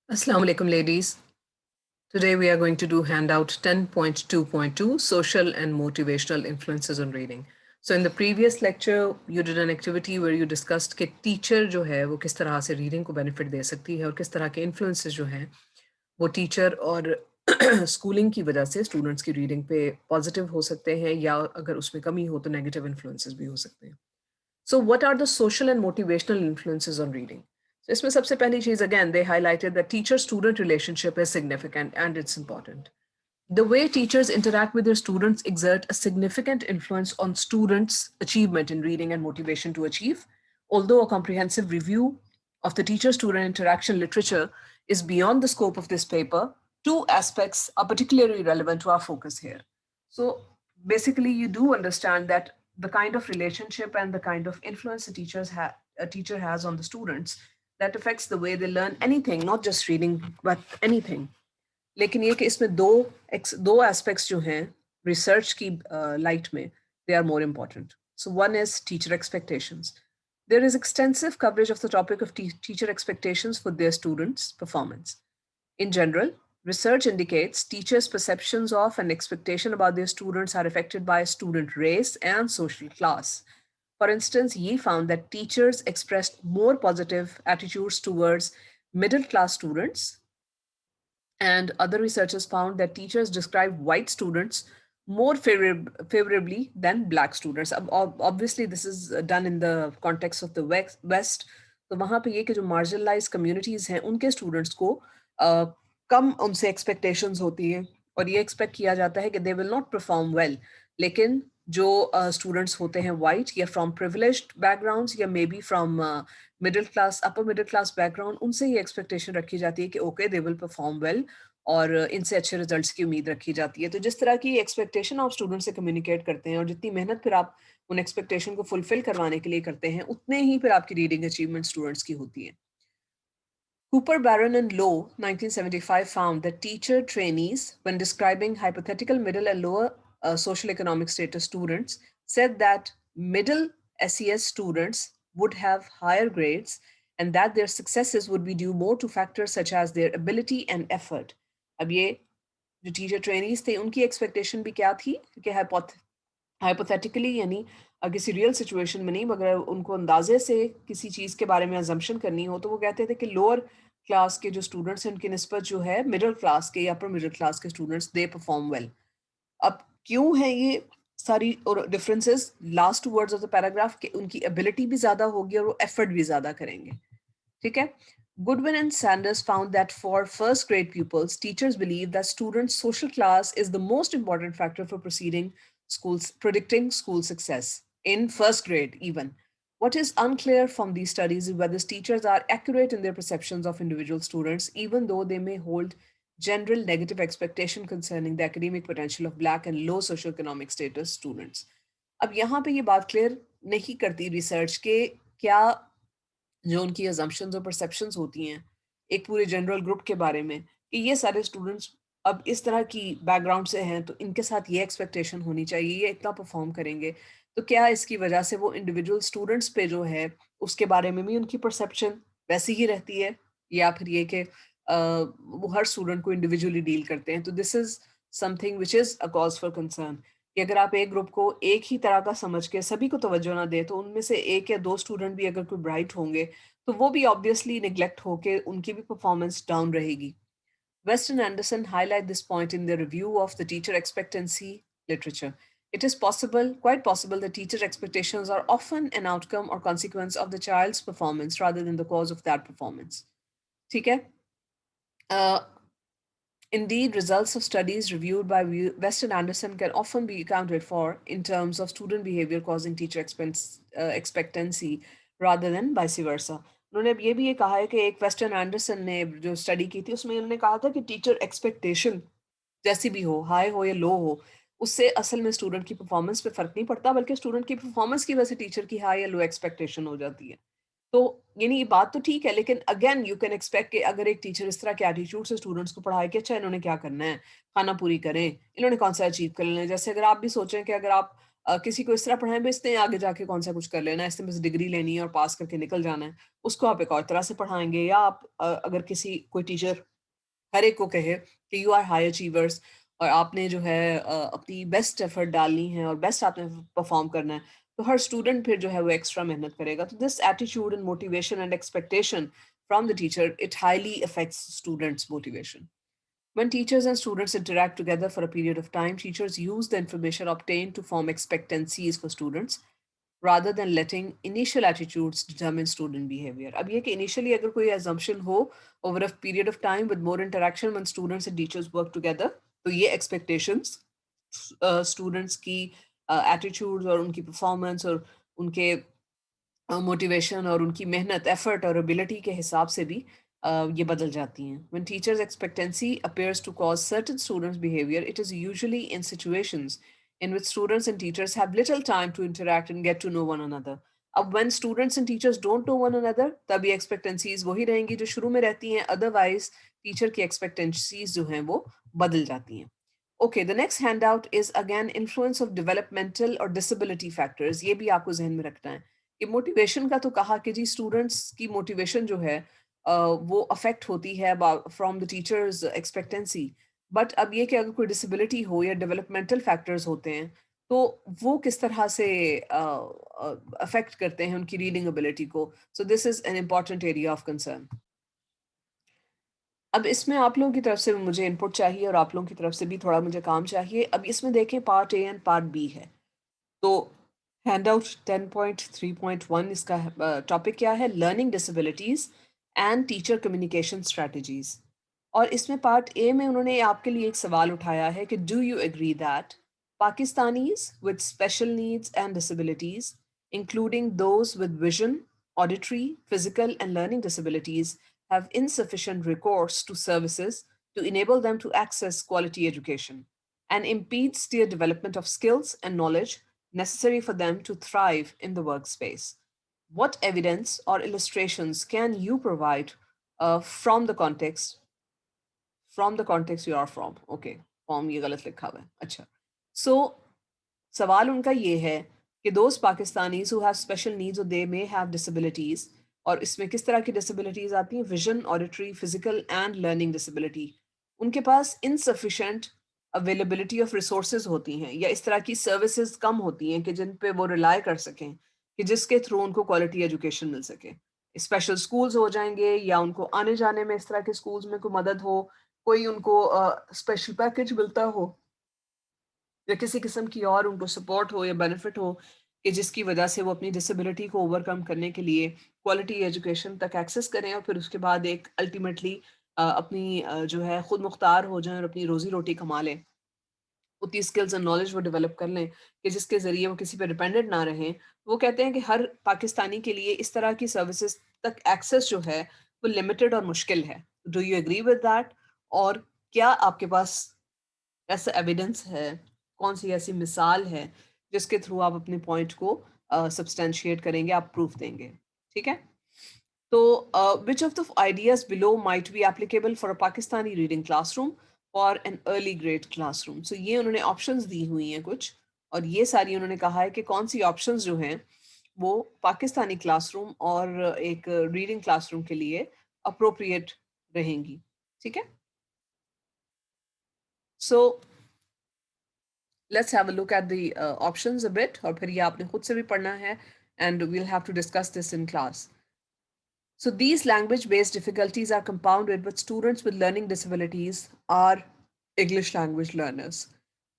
Assalamu alaikum, ladies. Today we are going to do handout 10.2.2 Social and Motivational Influences on Reading. So in the previous lecture, you did an activity where you discussed कि teacher जो है वो किस तरह से reading को benefit दे सकती है और किस तरह के influences जो हैं वो teacher और schooling की वजह से students की reading पे positive हो सकते हैं या अगर उसमें कमी हो तो negative influences भी हो सकते हैं. So what are the social and motivational influences on reading? So इसमें सबसे पहली चीज again they highlighted that teacher-student relationship is significant and it's important. The way teachers interact with their students exert a significant influence on students' achievement in reading and motivation to achieve. Although a comprehensive review of the teacher-student interaction literature is beyond the scope of this paper, two aspects are particularly relevant to our focus here. So basically, you do understand that the kind of relationship and the kind of influence a teacher has on the students that affects the way they learn anything, not just reading, but anything. लेकिन ये कि इसमें दो aspects जो हैं research की light में they are more important. So one is teacher expectations. There is extensive coverage of the topic of teacher expectations for their students' performance. In general, research indicates teachers' perceptions of and expectation about their students are affected by student race and social class. For instance, Yi found that teachers expressed more positive attitudes towards middle class students, and other researchers found that teachers describe white students more favorably than black students. Obviously, this is done in the context of the West. तो वहाँ पे ये कि जो marginalized communities हैं उनके students को कम उनसे expectations होती हैं और ये expect किया जाता है कि they will not perform well. लेकिन जो students होते हैं white या from privileged backgrounds या maybe from middle class upper middle class background उनसे ये एक्सपेक्टेशन रखी जाती है कि okay they will perform well और इनसे अच्छे रिजल्ट्स की उम्मीद रखी जाती है. तो जिस तरह की एक्सपेक्टेशन आप स्टूडेंट से कम्युनिकेट करते हैं और जितनी मेहनत फिर आप उन एक्सपेक्टेशन को फुलफिल करवाने के लिए करते हैं उतने ही फिर आपकी रीडिंग अचीवमेंट स्टूडेंट्स की होती है. Cooper, Barron, and Lowe, 1975, found that teacher trainees, when describing hypothetical middle and lower socioeconomic status students, said that middle SES students would have higher grades and that their successes would be due more to factors such as their ability and effort. अब ये जो teacher trainees थे उनकी expectation भी क्या थी कि hypothetically यानी किसी रियल सिचुएशन में नहीं मगर उनको अंदाजे से किसी चीज़ के बारे में अजम्पशन करनी हो तो वो कहते थे कि लोअर क्लास के जो स्टूडेंट्स हैं उनकी निस्बत जो है मिडिल क्लास के या अपर मिडिल क्लास के स्टूडेंट्स दे परफॉर्म वेल. अब क्यों है ये सारी और differences last two words of the paragraph के उनकी एबिलिटी भी ज़्यादा होगी और वो एफर्ट भी ज़्यादा करेंगे. ठीक है. Goodwin and Sanders found that for first grade pupils, teachers believe that students' social class is the most important factor for predicting school success in first grade even. What is unclear from these studies is whether teachers are accurate in their perceptions of individual students, even though they may hold general negative expectation concerning the academic potential of black and low socioeconomic status students. अब यहाँ पे ये बात clear नहीं करती research के क्या जो उनकी assumptions और perceptions होती हैं एक पूरे जनरल ग्रुप के बारे में कि ये सारे स्टूडेंट्स अब इस तरह की बैकग्राउंड से हैं तो इनके साथ ये एक्सपेक्टेशन होनी चाहिए ये इतना परफॉर्म करेंगे तो क्या इसकी वजह से वो इंडिविजुअल स्टूडेंट्स पे जो है उसके बारे में भी उनकी परसेप्शन वैसी ही रहती है या फिर ये कि वो हर स्टूडेंट को इंडिविजुअली डील करते हैं. तो this is something which is a cause for concern कि अगर आप एक ग्रुप को एक ही तरह का समझ के सभी को तवज्जो ना दे तो उनमें से एक या दो स्टूडेंट भी अगर कोई ब्राइट होंगे तो वो भी ऑब्वियसली निगलेक्ट होके उनकी भी परफॉर्मेंस डाउन रहेगी. West and Anderson highlight this point in their review of the teacher expectancy literature. It is possible, quite possible, that teacher expectations are often an outcome or consequence of the child's performance rather than the cause of that performance. ठीक है. Indeed, results of studies reviewed by West and Anderson can often be accounted for in terms of student behavior causing teacher expectancy rather than vice versa. उन्होंने अब ये भी ये कहा है कि एक वेस्टर्न एंडरसन ने जो स्टडी की थी उसमें उन्होंने कहा था कि टीचर एक्सपेक्टेशन जैसी भी हो हाई हो या लो हो उससे असल में स्टूडेंट की परफॉर्मेंस पे फर्क नहीं पड़ता बल्कि स्टूडेंट की परफॉर्मेंस की वजह से टीचर की हाई या लो एक्सपेक्टेशन हो जाती है. तो यानी ये बात तो ठीक है लेकिन अगेन यू कैन एक्सपेक्ट कि अगर एक टीचर इस तरह के एटीट्यूड से स्टूडेंट्स को पढ़ाए कि अच्छा इन्होंने क्या करना है खाना पूरी करें इन्होंने कौन सा अचीव कर लेना है. जैसे अगर आप भी सोचें कि अगर आप किसी को इस तरह पढ़ाएं भी इसने आगे जाके कौन सा कुछ कर लेना है, इसने बस डिग्री लेनी है और पास करके निकल जाना है, उसको आप एक और तरह से पढ़ाएंगे। या आप अगर किसी कोई टीचर हर एक को कहे कि यू आर हाई अचीवर्स और आपने जो है अपनी बेस्ट एफर्ट डालनी है और बेस्ट आपने परफॉर्म करना है, तो हर स्टूडेंट फिर जो है वो एक्स्ट्रा मेहनत करेगा। तो this attitude and motivation and expectation from the teacher, it highly affects students motivation. When teachers and students interact together for a period of time, teachers use the information obtained to form expectancies for students rather than letting initial attitudes determine student behavior. अब ये कि initially अगर कोई assumption हो over a period of time with more interaction when students and teachers work together, तो ये expectations students की attitudes और उनकी performance और उनके मोटिवेशन और उनकी मेहनत, एफर्ट और एबिलिटी के हिसाब से भी ये बदल जाती हैं. When teachers' expectancy appears to cause certain students' behavior, it is usually in situations in which students and teachers have little time to interact and get to know one another. अब when students and teachers don't know one another, तब ये expectancies वही रहेंगी जो शुरू में रहती हैं, otherwise teacher की expectancies जो हैं वो बदल जाती हैं. Okay, the next handout is again influence of developmental or disability factors. ये भी आपको जहन में रखना है कि मोटिवेशन का तो कहा कि जी स्टूडेंट्स की मोटिवेशन जो है वो अफेक्ट होती है from the teachers expectancy. But अब ये कि अगर कोई डिसेबिलिटी हो या डेवलपमेंटल फैक्टर्स होते हैं तो वो किस तरह से अफेक्ट करते हैं उनकी रीडिंग एबिलिटी को. So this is an important area of concern. अब इसमें आप लोगों की तरफ से मुझे इनपुट चाहिए और आप लोगों की तरफ से भी थोड़ा मुझे काम चाहिए. अब इसमें देखें part A and part B है. तो हैंडआउट 10.3.1 इसका टॉपिक क्या है? Learning disabilities and teacher communication strategies. और इसमें पार्ट ए में उन्होंने आपके लिए एक सवाल उठाया है कि do you agree that Pakistanis with special needs and disabilities including those with vision, auditory, physical, and learning disabilities have insufficient recourse to services to enable them to access quality education and impedes their development of skills and knowledge necessary for them to thrive in the workspace. What evidence or illustrations can you provide from the context you are from? Okay, from ये गलत लिखा हुआ है. अच्छा, so सवाल उनका ये है कि those Pakistanis who have special needs or they may have disabilities, और इसमें किस तरह की disabilities आती हैं? Vision, auditory, physical and learning disability. उनके पास insufficient availability of resources होती हैं या इस तरह की services कम होती हैं कि जिन पे वो rely कर सकें कि जिसके थ्रू उनको quality education मिल सके. स्पेशल स्कूल्स हो जाएंगे या उनको आने जाने में इस तरह के स्कूल्स में कोई मदद हो, कोई उनको स्पेशल पैकेज मिलता हो या किसी किस्म की और उनको सपोर्ट हो या बेनिफिट हो कि जिसकी वजह से वो अपनी डिसेबिलिटी को ओवरकम करने के लिए क्वालिटी एजुकेशन तक एक्सेस करें और फिर उसके बाद एक अल्टीमेटली अपनी जो है खुद मुख्तार हो जाएं और अपनी रोजी रोटी कमा लें, उतनी स्किल्स एंड नॉलेज वो डेवलप कर लें कि जिसके ज़रिए वो किसी पे डिपेंडेंट ना रहें. वो कहते हैं कि हर पाकिस्तानी के लिए इस तरह की सर्विसेज तक एक्सेस जो है वो लिमिटेड और मुश्किल है. Do you agree with that? और क्या आपके पास ऐसा एविडेंस है, कौन सी ऐसी मिसाल है जिसके थ्रू आप अपने पॉइंट को सब्सटेंशिएट करेंगे, आप प्रूफ देंगे? ठीक है. तो which of the ideas below might be applicable for a Pakistani reading classroom और एन अर्ली ग्रेड क्लासरूम. सो ये उन्होंने ऑप्शंस दी हुई हैं कुछ, और ये सारी उन्होंने कहा है कि कौन सी ऑप्शंस जो हैं वो पाकिस्तानी क्लासरूम और एक रीडिंग क्लासरूम के लिए अप्रोप्रिएट रहेंगी. ठीक है. सो let's have a look at the options a bit, और फिर ये आपने खुद से भी पढ़ना है and we'll have to discuss this in class. So these language-based difficulties are compounded with students with learning disabilities are English language learners.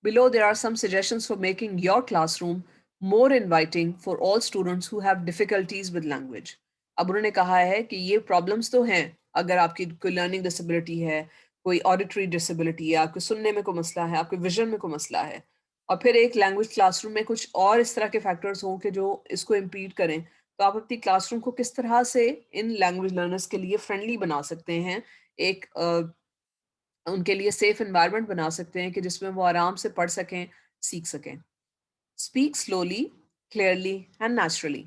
Below there are some suggestions for making your classroom more inviting for all students who have difficulties with language. अब उन्होंने कहा है कि ये problems तो हैं, अगर आपकी कोई learning disability है, कोई auditory disability है, आपको सुनने में कोई मसला है, आपके vision में कोई मसला है, और फिर एक लैंग्वेज क्लासरूम में कुछ और इस तरह के फैक्टर्स हों कि जो इसको इम्पीड करें, तो आप अपनी क्लासरूम को किस तरह से इन लैंग्वेज लर्नर्स के लिए फ्रेंडली बना सकते हैं, एक उनके लिए सेफ एनवायरनमेंट बना सकते हैं कि जिसमें वो आराम से पढ़ सकें, सीख सकें. Speak slowly, clearly and naturally.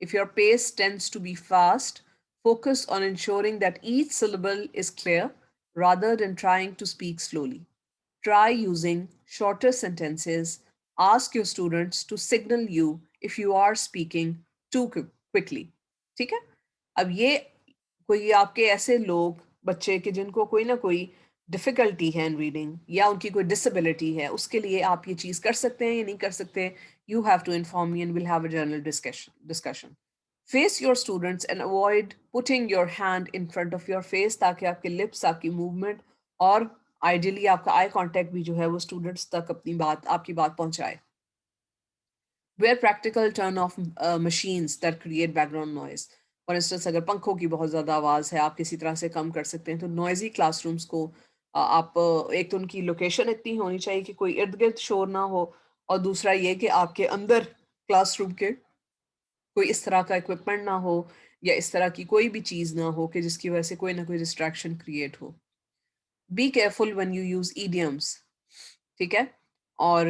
If your pace tends to be fast, focus on ensuring that each syllable is clear rather than trying to speak slowly. Try using shorter sentences, Ask your students to signal you if you are speaking too quickly. ठीक है? अब ये कोई आपके ऐसे लोग बच्चे के जिनको कोई ना कोई डिफिकल्टी है इन रीडिंग या उनकी कोई डिसेबिलिटी है, उसके लिए आप ये चीज कर सकते हैं या नहीं कर सकते, you have to inform me and will have a general discussion. Face your students and avoid putting your hand in front of your face, ताकि आपके लिप्स, आपकी मूवमेंट और आइडियली आपका आई कांटेक्ट भी जो है वो स्टूडेंट्स तक अपनी बात, आपकी बात पहुंचाए. Where practical, turn off machines that create background noise. For instance अगर पंखों की बहुत ज़्यादा आवाज़ है, आप किसी तरह से कम कर सकते हैं. तो नॉइजी क्लासरूम्स को आप एक तो उनकी लोकेशन इतनी होनी चाहिए कि कोई इर्द गिर्द शोर ना हो, और दूसरा ये कि आपके अंदर क्लासरूम के कोई इस तरह का इक्विपमेंट ना हो या इस तरह की कोई भी चीज़ ना हो कि जिसकी वजह से कोई ना कोई डिस्ट्रैक्शन क्रिएट हो. Be careful when you use idioms. ठीक है? और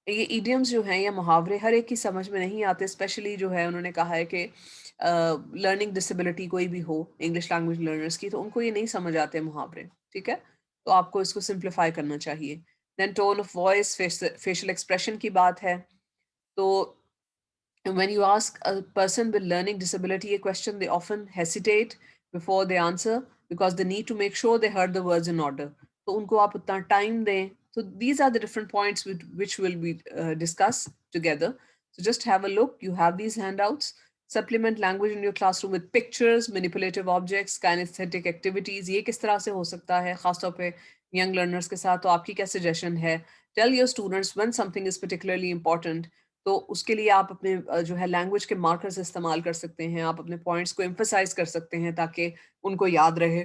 ये ईडियम्स जो हैं या मुहावरे हर एक की समझ में नहीं आते, स्पेशली जो है उन्होंने कहा है कि लर्निंग डिसेबिलिटी कोई भी हो इंग्लिश लैंग्वेज लर्नर्स की, तो उनको ये नहीं समझ आते मुहावरे. ठीक है? तो आपको इसको सिंप्लीफाई करना चाहिए. Then tone of voice, facial expression की बात है. तो when you ask a person with learning disability a question, they often hesitate before they answer because they need to make sure they heard the words in order. तो उनको आप उतना time दें. So these are the different points which will be discussed together. So just have a look. You have these handouts. Supplement language in your classroom with pictures, manipulative objects, kinesthetic activities. ये किस तरह से हो सकता है खासतौर पे young learners के साथ. तो आपकी क्या suggestion है? Tell your students when something is particularly important. तो उसके लिए आप अपने जो है लैंग्वेज के मार्कर्स इस्तेमाल कर सकते हैं, आप अपने पॉइंट्स को एम्फसाइज कर सकते हैं ताकि उनको याद रहे.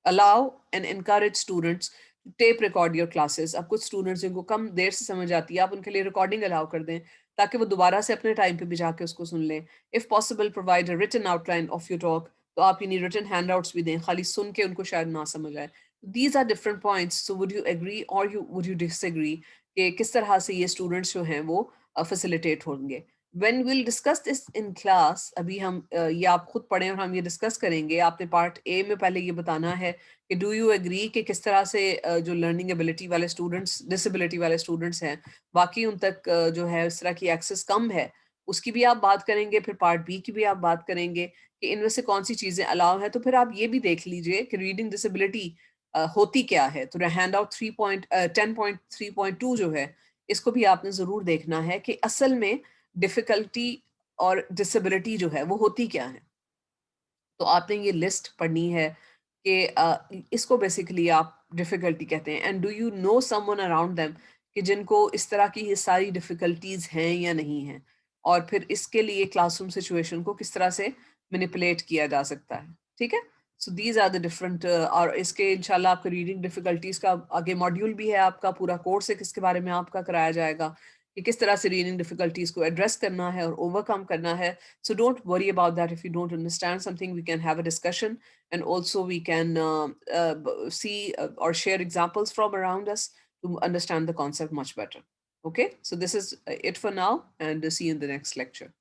Allow and encourage students to tape record your classes. अब कुछ स्टूडेंट्स जिनको कम देर से समझ आती है, आप उनके लिए रिकॉर्डिंग अलाउ कर दें ताकि वो दोबारा से अपने टाइम पे भी जाके उसको सुन लें. If possible provide a written outline of your talk. तो आप यानी रिटन हैंडआउट्स भी दें, खाली सुन के उनको शायद ना समझ आए. These are different points. So would you agree और वुड यू डिसएग्री कि किस तरह से ये स्टूडेंट्स जो हैं वो फैसिलिटेट होंगे. When we'll discuss this in class, अभी हम ये आप खुद पढ़ें और हम ये डिस्कस करेंगे. आपने पार्ट ए में पहले ये बताना है कि डू यू एग्री कि किस तरह से जो लर्निंग एबिलिटी वाले स्टूडेंट्स, डिसेबिलिटी वाले स्टूडेंट्स हैं, बाकी उन तक जो है इस तरह की एक्सेस कम है, उसकी भी आप बात करेंगे. फिर पार्ट बी की भी आप बात करेंगे कि इनमें से कौन सी चीज़ें अलाउ हैं. तो फिर आप ये भी देख लीजिए कि रीडिंग डिसेबिलिटी होती क्या है. तो हैंड आउट 10.3.2 जो है, इसको भी आपने ज़रूर देखना है कि असल में डिफ़िकल्टी और डिसेबिलिटी जो है वो होती क्या है. तो आपने ये लिस्ट पढ़नी है कि इसको बेसिकली आप डिफ़िकल्टी कहते हैं. And do you know someone around them कि जिनको इस तरह की ये सारी डिफ़िकल्टीज़ हैं या नहीं हैं, और फिर इसके लिए क्लासरूम सिचुएशन को किस तरह से मैनिपुलेट किया जा सकता है. ठीक है? So these are the different, और इसके इंशाल्लाह आपके रीडिंग डिफ़िकल्टीज़ का आगे मॉड्यूल भी है, आपका पूरा कोर्स है किसके बारे में आपका कराया जाएगा कि किस तरह से रीडिंग डिफ़िकल्टीज़ को एड्रेस करना है और ओवरकम करना है. So don't worry about that. If you don't understand something, we can have a discussion, and also we can see or share examples from around us to understand the concept much better. Okay, so this is it for now, and see you in the next lecture.